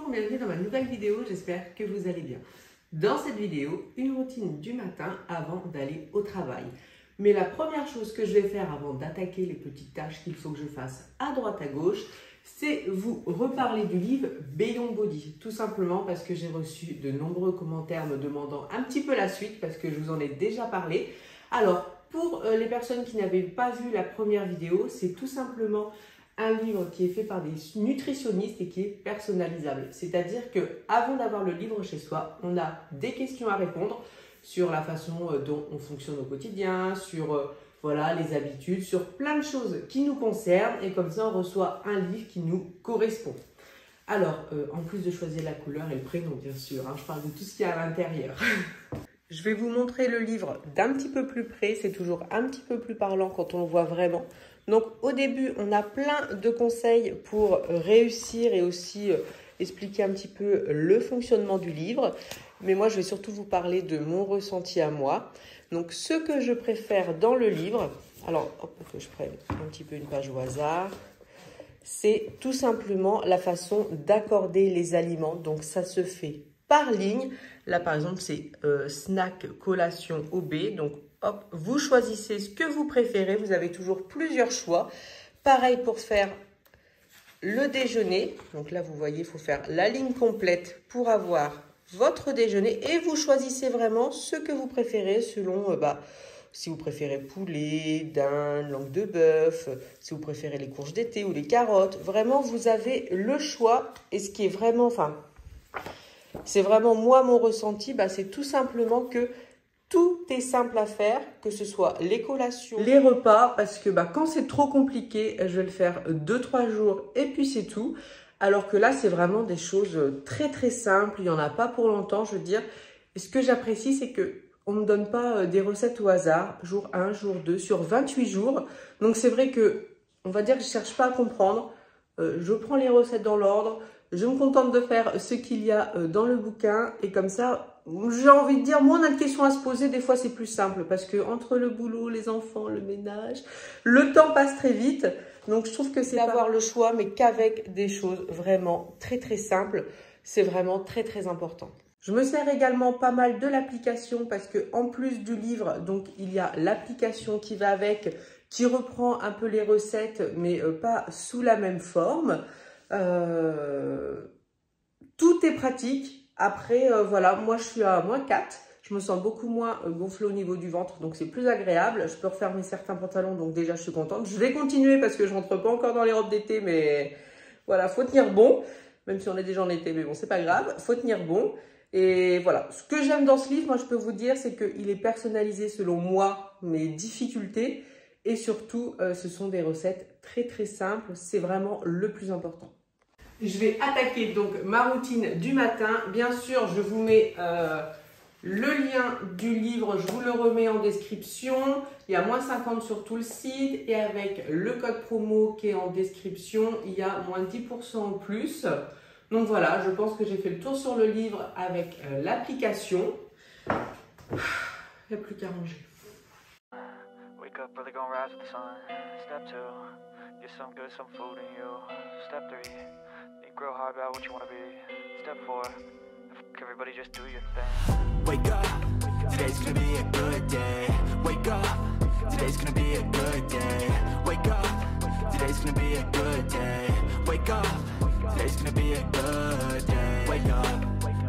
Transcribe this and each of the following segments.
Bonjour, bienvenue dans ma nouvelle vidéo, j'espère que vous allez bien. Dans cette vidéo, une routine du matin avant d'aller au travail. Mais la première chose que je vais faire avant d'attaquer les petites tâches qu'il faut que je fasse à droite à gauche, c'est vous reparler du livre Beyond Body. Tout simplement parce que j'ai reçu de nombreux commentaires me demandant un petit peu la suite parce que je vous en ai déjà parlé. Alors, pour les personnes qui n'avaient pas vu la première vidéo, c'est tout simplement un livre qui est fait par des nutritionnistes et qui est personnalisable. C'est-à-dire que avant d'avoir le livre chez soi, on a des questions à répondre sur la façon dont on fonctionne au quotidien, sur voilà, les habitudes, sur plein de choses qui nous concernent. Et comme ça, on reçoit un livre qui nous correspond. Alors, en plus de choisir la couleur et le prénom, bien sûr, hein, je parle de tout ce qu'il y a à l'intérieur. Je vais vous montrer le livre d'un petit peu plus près. C'est toujours un petit peu plus parlant quand on le voit vraiment. Donc au début, on a plein de conseils pour réussir et aussi expliquer un petit peu le fonctionnement du livre. Mais moi, je vais surtout vous parler de mon ressenti à moi. Donc ce que je préfère dans le livre, alors hop, que je prenne un petit peu une page au hasard, c'est tout simplement la façon d'accorder les aliments. Donc ça se fait par ligne. Là par exemple, c'est snack, collation, OB. Donc hop, vous choisissez ce que vous préférez. Vous avez toujours plusieurs choix. Pareil pour faire le déjeuner. Donc là, vous voyez, il faut faire la ligne complète pour avoir votre déjeuner. Et vous choisissez vraiment ce que vous préférez selon, si vous préférez poulet, dinde, langue de bœuf, si vous préférez les courges d'été ou les carottes. Vraiment, vous avez le choix. Et ce qui est vraiment, c'est vraiment moi, mon ressenti, c'est tout simplement que tout est simple à faire, que ce soit les collations, les repas, parce que quand c'est trop compliqué, je vais le faire 2-3 jours et puis c'est tout. Alors que là, c'est vraiment des choses très très simples, il n'y en a pas pour longtemps, je veux dire. Et ce que j'apprécie, c'est qu'on ne me donne pas des recettes au hasard, jour 1, jour 2, sur 28 jours. Donc c'est vrai que, on va dire que je ne cherche pas à comprendre, je prends les recettes dans l'ordre, je me contente de faire ce qu'il y a dans le bouquin et comme ça, j'ai envie de dire, moins on a de questions à se poser, des fois c'est plus simple parce que entre le boulot, les enfants, le ménage, le temps passe très vite. Donc je trouve que c'est d'avoir le choix, mais qu'avec des choses vraiment très très simples, c'est vraiment très très important. Je me sers également pas mal de l'application parce que en plus du livre, donc il y a l'application qui va avec, qui reprend un peu les recettes, mais pas sous la même forme. Tout est pratique. Après, voilà, moi je suis à -4. Je me sens beaucoup moins gonflée au niveau du ventre, donc c'est plus agréable. Je peux refermer certains pantalons, donc déjà je suis contente. Je vais continuer parce que je rentre pas encore dans les robes d'été, mais voilà, faut tenir bon. Même si on est déjà en été, mais bon, c'est pas grave, faut tenir bon. Et voilà, ce que j'aime dans ce livre, moi je peux vous dire, c'est qu'il est personnalisé selon moi, mes difficultés. Et surtout, ce sont des recettes très très simples, c'est vraiment le plus important. Je vais attaquer donc ma routine du matin. Bien sûr, je vous mets le lien du livre, je vous le remets en description. Il y a -50 sur tout le site et avec le code promo qui est en description, il y a -10% en plus. Donc voilà, je pense que j'ai fait le tour sur le livre avec l'application. Il n'y a plus qu'à ranger. Wake up, brother, gonna rise with the sun. Step 2, get some good, some food in you. Step 3. Grow hard about what you want to be. Step 4, everybody just do your thing. Wake up, today's gonna be a good day. Wake up, today's gonna be a good day. Wake up, today's gonna be a good day. Wake up, today's gonna be a good day. Wake up,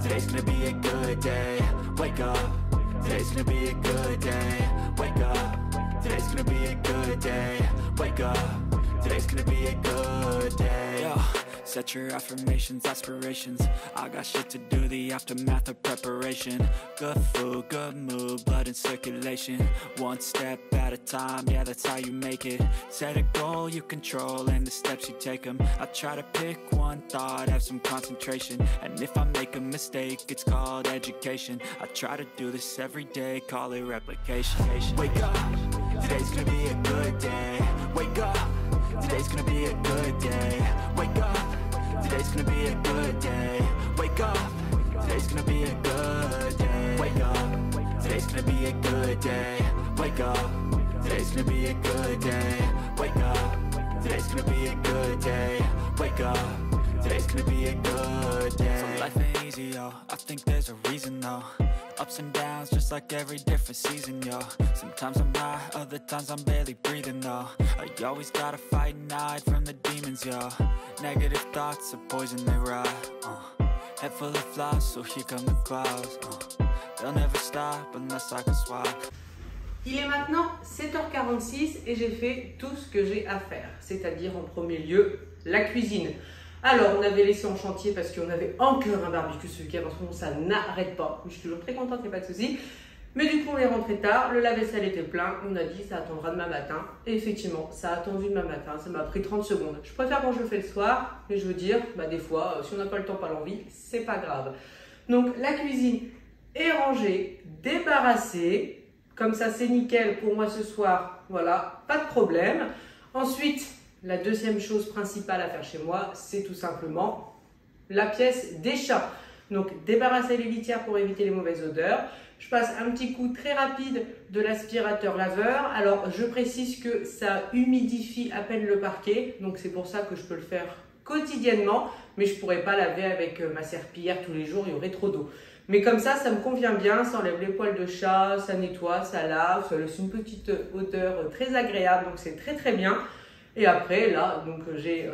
today's gonna be a good day. Wake up, today's gonna be a good day. Wake up, today's gonna be a good day. Wake up, today's gonna be a good day. Yo. Set your affirmations, aspirations. I got shit to do, the aftermath of preparation. Good food, good mood, blood in circulation. One step at a time, yeah, that's how you make it. Set a goal you control and the steps you take them. I try to pick one thought, have some concentration. And if I make a mistake, it's called education. I try to do this every day, call it replication. Wake up, today's gonna be a good day. Wake up, today's gonna be a good day. Wake up, today's gonna be a good day. Wake up, today's gonna be a good day. Wake up, today's gonna be a good day. Wake up, today's gonna be a good day. Wake up, today's gonna be a good day. Wake up, today's gonna be a good day. Life ain't easy, yo, I think there's a reason though. Ups and downs, just like every different season, yo. Sometimes I'm high, other times I'm barely breathing though. I always gotta fight and hide from the demons, yo. Negative thoughts are poison, they rot. Head full of flies, so here come the clouds. They'll never stop unless I can swap. Il est maintenant 7h46 et j'ai fait tout ce que j'ai à faire, c'est-à-dire en premier lieu la cuisine. Alors on avait laissé en chantier parce qu'on avait encore un barbecue ce week-end, en ce moment ça n'arrête pas, je suis toujours très contente, il n'y a pas de souci. Mais du coup on est rentré tard, le lave-vaisselle était plein, on a dit ça attendra demain matin. Et effectivement ça a attendu demain matin, ça m'a pris 30 secondes. Je préfère quand je le fais le soir, mais je veux dire, des fois si on n'a pas le temps, pas l'envie, c'est pas grave. Donc la cuisine est rangée, débarrassée. Comme ça, c'est nickel pour moi ce soir. Voilà, pas de problème. Ensuite, la deuxième chose principale à faire chez moi, c'est tout simplement la pièce des chats. Donc, débarrasser les litières pour éviter les mauvaises odeurs. Je passe un petit coup très rapide de l'aspirateur laveur. Alors, je précise que ça humidifie à peine le parquet. Donc, c'est pour ça que je peux le faire quotidiennement. Mais je ne pourrais pas laver avec ma serpillière tous les jours, il y aurait trop d'eau. Mais comme ça me convient bien, ça enlève les poils de chat, ça nettoie, ça lave, ça laisse une petite odeur très agréable, donc c'est très très bien. Et après, là, donc j'ai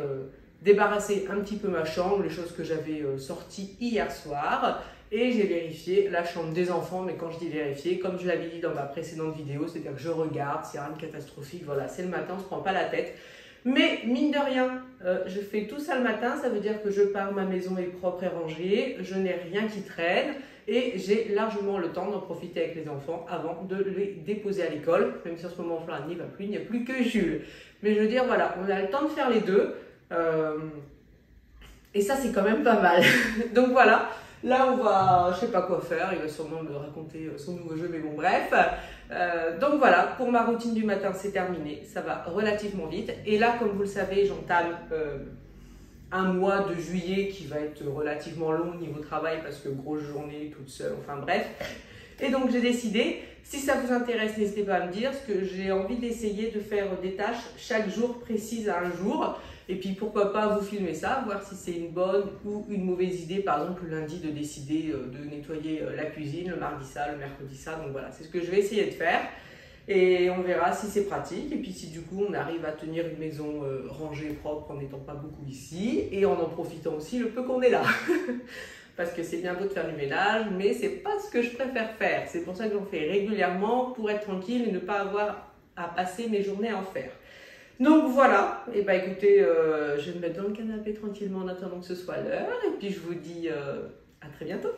débarrassé un petit peu ma chambre, les choses que j'avais sorties hier soir. Et j'ai vérifié la chambre des enfants, mais quand je dis vérifier, comme je l'avais dit dans ma précédente vidéo, c'est-à-dire que je regarde, c'est rien de catastrophique, voilà, c'est le matin, on ne se prend pas la tête. Mais mine de rien, je fais tout ça le matin, ça veut dire que je pars, ma maison est propre et rangée, je n'ai rien qui traîne et j'ai largement le temps d'en profiter avec les enfants avant de les déposer à l'école, même si en ce moment-là, il n'y va plus, il n'y a plus que Jules. Mais je veux dire, voilà, on a le temps de faire les deux et ça, c'est quand même pas mal. Donc voilà. Là, on va, je sais pas quoi faire, il va sûrement me raconter son nouveau jeu, mais bon, bref. Donc voilà, pour ma routine du matin, c'est terminé. Ça va relativement vite. Et là, comme vous le savez, j'entame un mois de juillet qui va être relativement long au niveau travail parce que grosse journée, toute seule, enfin bref. Et donc, j'ai décidé, si ça vous intéresse, n'hésitez pas à me dire, parce que j'ai envie d'essayer de faire des tâches chaque jour précises à un jour. Et puis pourquoi pas vous filmer ça, voir si c'est une bonne ou une mauvaise idée, par exemple le lundi de décider de nettoyer la cuisine, le mardi ça, le mercredi ça, donc voilà, c'est ce que je vais essayer de faire. Et on verra si c'est pratique, et puis si du coup on arrive à tenir une maison rangée, propre, en n'étant pas beaucoup ici, et en profitant aussi le peu qu'on est là. Parce que c'est bien beau de faire du ménage, mais c'est pas ce que je préfère faire. C'est pour ça que j'en fais régulièrement, pour être tranquille et ne pas avoir à passer mes journées à en faire. Donc voilà, et écoutez, je vais me mettre dans le canapé tranquillement en attendant que ce soit l'heure, et puis je vous dis à très bientôt.